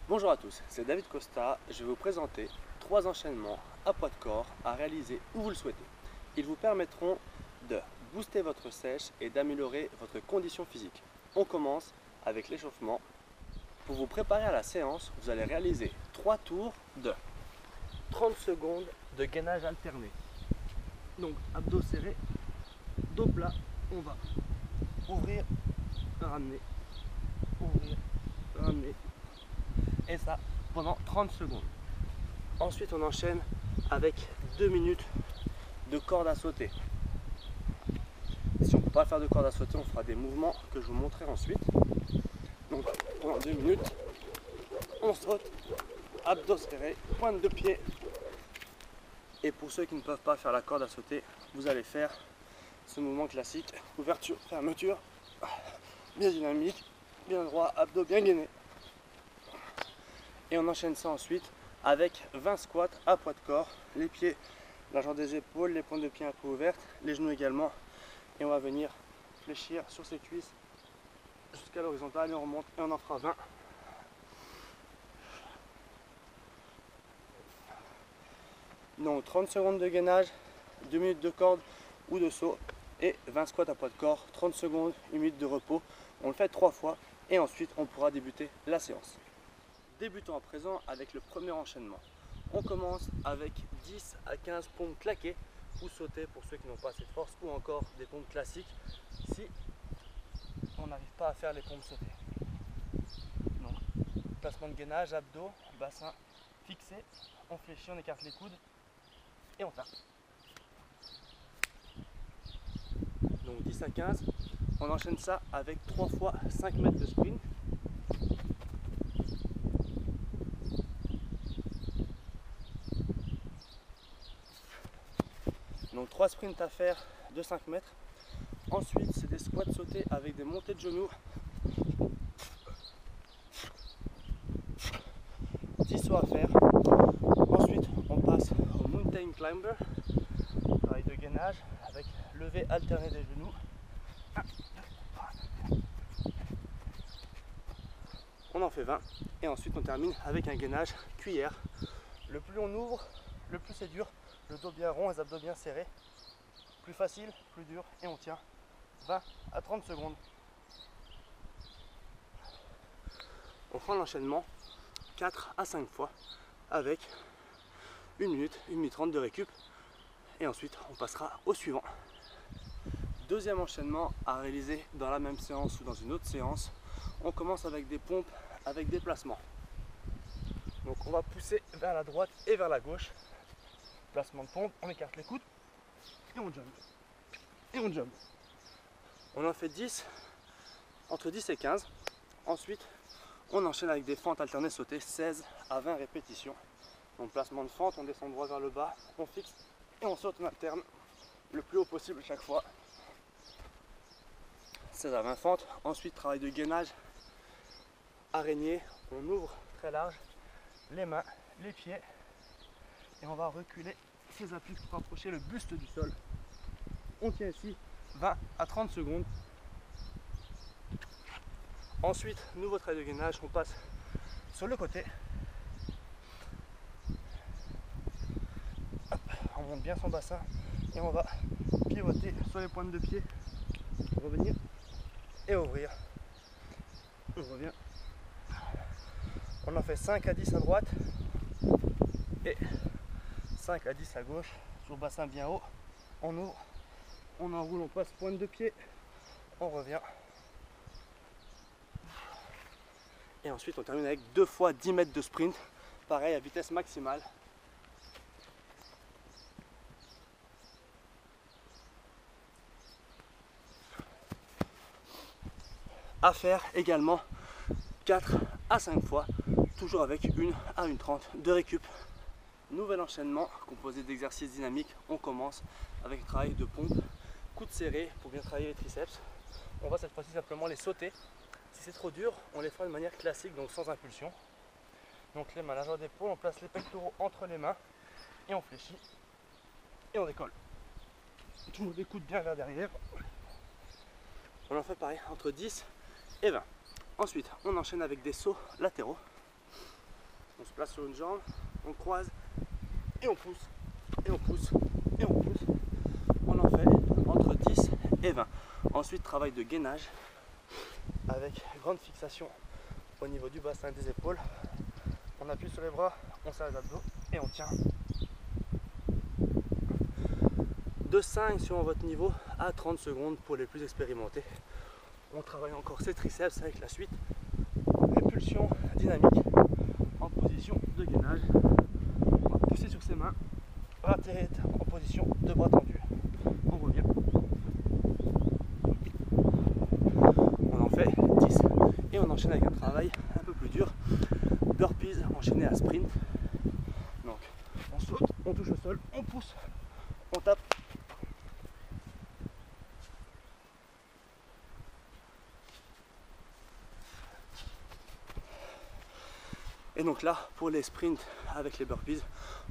Bonjour à tous, c'est David Costa. Je vais vous présenter 3 enchaînements à poids de corps à réaliser où vous le souhaitez. Ils vous permettront de booster votre sèche et d'améliorer votre condition physique. On commence avec l'échauffement. Pour vous préparer à la séance, vous allez réaliser 3 tours de 30 secondes de gainage alterné. Donc abdos serrés, dos plat, on va ouvrir, ramener, ouvrir, ramener. Et ça pendant 30 secondes. Ensuite on enchaîne avec 2 minutes de corde à sauter. Si on ne peut pas faire de corde à sauter, on fera des mouvements que je vous montrerai ensuite. Donc pendant 2 minutes, on saute, abdos serrés, pointe de pied. Et pour ceux qui ne peuvent pas faire la corde à sauter, vous allez faire ce mouvement classique, ouverture, fermeture, bien dynamique, bien droit, abdos bien gainés. Et on enchaîne ça ensuite avec 20 squats à poids de corps, les pieds, largeur des épaules, les pointes de pied un peu ouvertes, les genoux également. Et on va venir fléchir sur ses cuisses jusqu'à l'horizontale et on remonte et on en fera 20. Donc 30 secondes de gainage, 2 minutes de corde ou de saut et 20 squats à poids de corps, 30 secondes, 1 minute de repos. On le fait 3 fois et ensuite on pourra débuter la séance. Débutons à présent avec le premier enchaînement. On commence avec 10 à 15 pompes claquées ou sautées pour ceux qui n'ont pas assez de force, ou encore des pompes classiques si on n'arrive pas à faire les pompes sautées. Donc, placement de gainage, abdos, bassin fixé, on fléchit, on écarte les coudes et on tape. Donc 10 à 15, on enchaîne ça avec 3 fois 5 mètres de sprint. Donc 3 sprints à faire de 5 mètres. Ensuite, c'est des squats sautés avec des montées de genoux. 10 sauts à faire. Ensuite, on passe au mountain climber. Travail de gainage avec levée alternée des genoux. On en fait 20. Et ensuite, on termine avec un gainage cuillère. Le plus on ouvre, le plus c'est dur. Le dos bien rond, les abdos bien serrés. Plus facile, plus dur. Et on tient 20 à 30 secondes. On fera l'enchaînement 4 à 5 fois avec 1 minute, 1 minute 30 de récup. Et ensuite, on passera au suivant. Deuxième enchaînement à réaliser dans la même séance ou dans une autre séance. On commence avec des pompes avec des placements. Donc on va pousser vers la droite et vers la gauche. Placement de pompe, on écarte les coudes et on jump. Et on jump. On en fait 10, entre 10 et 15. Ensuite, on enchaîne avec des fentes alternées sautées, 16 à 20 répétitions. Donc placement de fente, on descend droit vers le bas, on fixe et on saute en alterne le plus haut possible chaque fois. 16 à 20 fentes. Ensuite, travail de gainage, araignée, on ouvre très large, les mains, les pieds. Et on va reculer ses appuis pour rapprocher le buste du sol. On tient ici 20 à 30 secondes. Ensuite, nouveau travail de gainage, on passe sur le côté. Hop, on monte bien son bassin et on va pivoter sur les pointes de pied. Revenir et ouvrir. On revient. On en fait 5 à 10 à droite et 5 à 10 à gauche, sur bassin bien haut. On ouvre, on enroule, on passe pointe de pied, on revient. Et ensuite on termine avec 2 fois 10 mètres de sprint, pareil à vitesse maximale. À faire également 4 à 5 fois, toujours avec 1 à 1 30 de récup. Nouvel enchaînement composé d'exercices dynamiques. On commence avec le travail de pompe, coudes serrés pour bien travailler les triceps. On va cette fois-ci simplement les sauter. Si c'est trop dur, on les fera de manière classique, donc sans impulsion. Donc les mains largeur d'épaule, on place les pectoraux entre les mains et on fléchit et on décolle. Toujours les coudes bien vers derrière. On en fait pareil entre 10 et 20. Ensuite, on enchaîne avec des sauts latéraux. On se place sur une jambe, on croise et on pousse, et on pousse, et on pousse. On en fait entre 10 et 20. Ensuite, travail de gainage avec grande fixation au niveau du bassin et des épaules. On appuie sur les bras, on serre les abdos et on tient. De 5 selon votre niveau à 30 secondes pour les plus expérimentés. On travaille encore ses triceps avec la suite. Répulsion dynamique en position de gainage. On va pousser sur ses mains, bras tête en position de bras tendu. On revient. On en fait 10 et on enchaîne avec un travail un peu plus dur. Burpees enchaîné à sprint. Donc on saute, on touche au sol, on pousse, on tape. Et donc là, pour les sprints avec les burpees,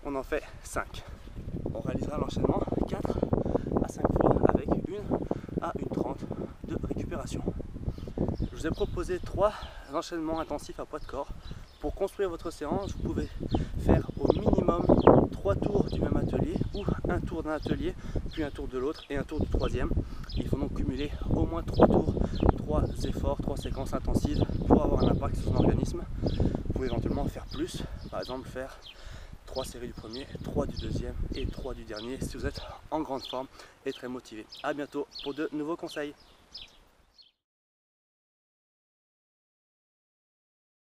on en fait 5. On réalisera l'enchaînement 4 à 5 fois avec 1 à 1,30 de récupération. Je vous ai proposé 3 enchaînements intensifs à poids de corps. Pour construire votre séance, vous pouvez faire au minimum 3 tours du même atelier ou un tour d'un atelier, puis un tour de l'autre et un tour du troisième. Il faut donc cumuler au moins 3 tours, 3 efforts, 3 séquences intensives pour avoir un impact sur son organisme. Vous pouvez éventuellement faire plus, par exemple faire 3 séries du premier, 3 du deuxième et 3 du dernier si vous êtes en grande forme et très motivé. A bientôt pour de nouveaux conseils.